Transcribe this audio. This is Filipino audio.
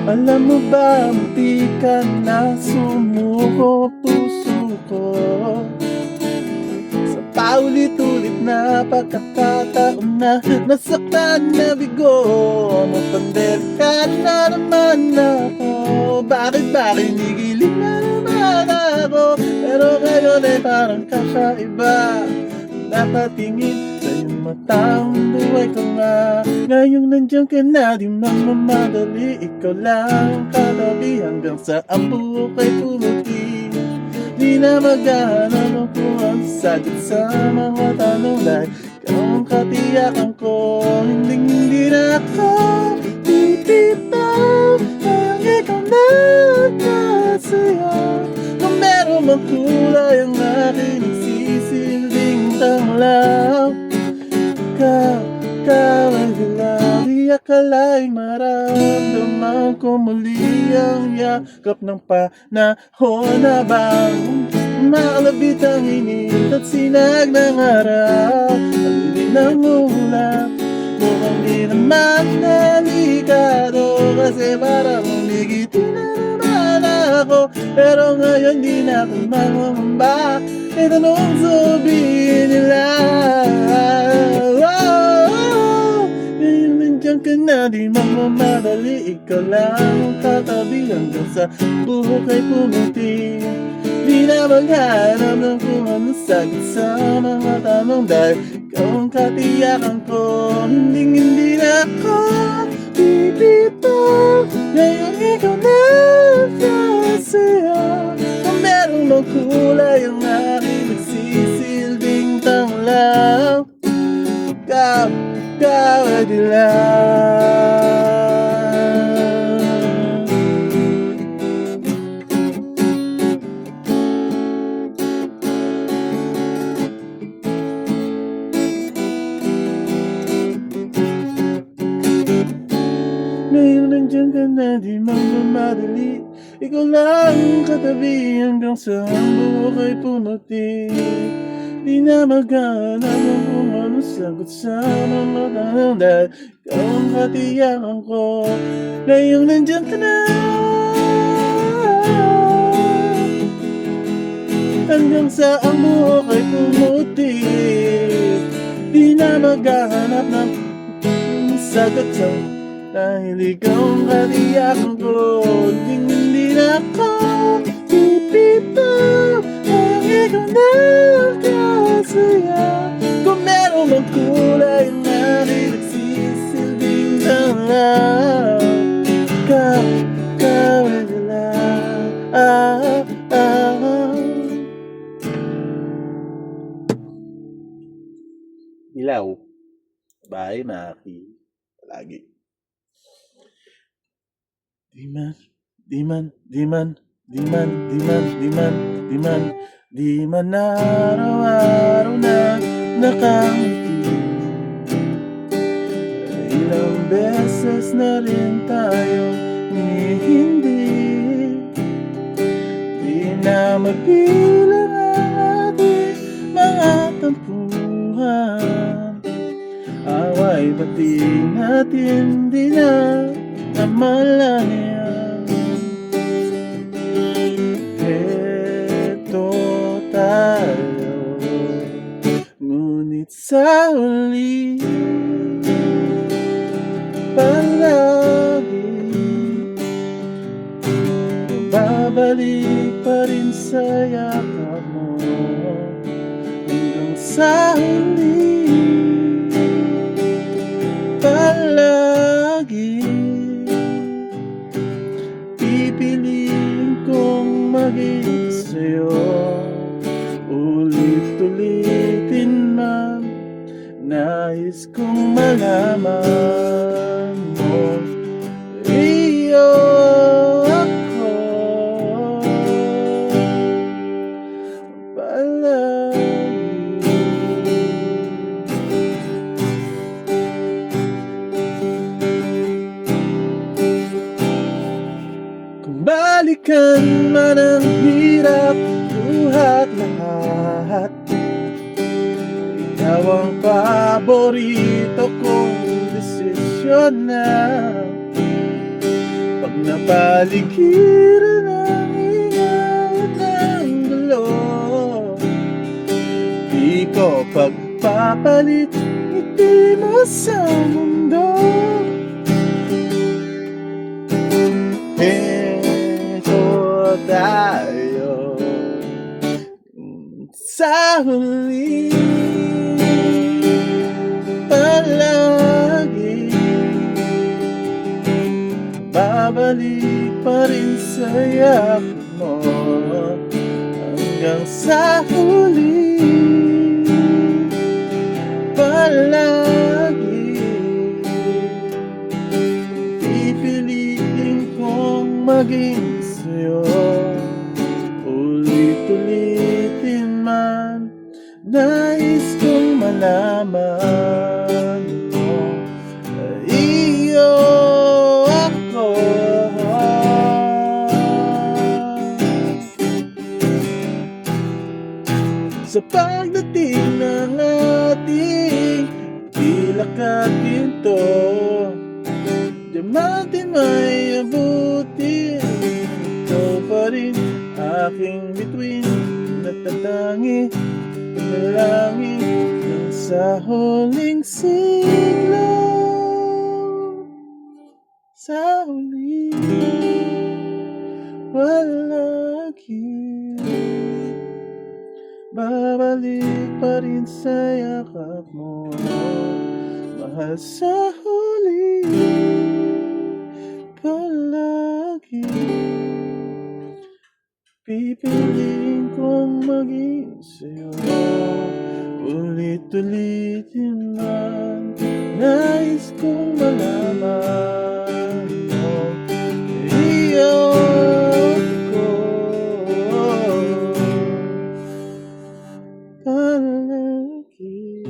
Alam mo ba, munti ka na sumuko puso ko sa paulit-ulit na pagkakataon na nasaktan na bigo. Mapander ka na naman ako. Bakit ba kinikilig na naman ako? Pero ngayon ay parang kakaiba. Napatingin sa iyong matang buhay ko nga. Ngayong nandiyan ka na, di magmamadali. Ikaw lang katabi hanggang sa ang buhok ay pumuti. Di na maghahanap ng kung sagot sa mga tanong dahil ikaw ang katiyakan ko. Hindi na ako tititaw ang ikaw na nagkasaya. Kung meron mang kulay ang aking nagsisilbing tanglaw, ikaw ay dilaw. Di akalaing maramdaman ko muli ang yakap ng panahon habang makalabit ang init at sinag ng araw. Ang dilim ng ulap, mukhang di naman delikado kasi parang umigitin na naman ako. Pero ngayon di na ako mangamba, ito nung sabihin nila. Ngayon nandiyan ka na, di magmamadali. Ikaw lang ang katabi hanggang sa buhok ay pumuti. Di na maghanap ng kung ano sagot sa mga tanong dahil ikaw ang katiyakan ko. Hindi na ako bibitaw. Ngayon ikaw na kasaya. Kung merong magkulay ang aking nagsisilbing tanglaw, ikaw ay dilaw. Ngayon nandiyan ka na, di magmamadali. Ikaw lang katabi hanggang sa ang buhok ay pumuti. Di na maghanap ng kung ano sagot sa mga tanong dahil ikaw ang katiyakan ko. Ngayon nandiyan ka na hanggang sa ang buhok ay pumuti. Di na maghahanap ng sagot sa dahil ikaw ang katiyakan ko. Hindi na ako pipitaw ang ikaw na kasaya. Kung meron mang kulay ang aking nagsisilbing tanglaw, ikaw ay dilaw. Dilaw. Bye, Maki. Lagi. Di man araw-araw na nakangiti. Ilang beses na rin tayo hindi. Di na mabilang ang ating mga tampuhan. Away pati natin di na namalayan. Heto tayo, ngunit sa huli palagi babalik pa rin sa yakap mo hanggang sa huli. Palagi pipiliin kong maging sa'yo, ulit-ulitin man. Nais kong malaman mo, iyo ako palagi. Kung balikan man ang hirap, buhat lahat, ikaw ang paborito kong desisyon na. Pag Napaligiran ng ingay at ng gulo. Di ko pagpapalit ngiti mo sa mundo. Heto tayo sa huli palagi. Babalik pa rin sa yakap mo hanggang sa huli palagi. Pipiliin kong maging sa'yo, ulit-ulitin man. Nais kong malaman mo na iyo ako. Sa pagdating ng ating pilak at ginto, diamante may abutin. Ikaw pa rin aking bituin, natatangi, panalangin hanggang sa huling siglo. Sa huli palagi, babalik pa rin sa yakap mo, mahal, sa huli palagi. Pipiliin kong maging sa'yo, ulit-ulitin man. Nais kong malaman mo, iyo ako palagi.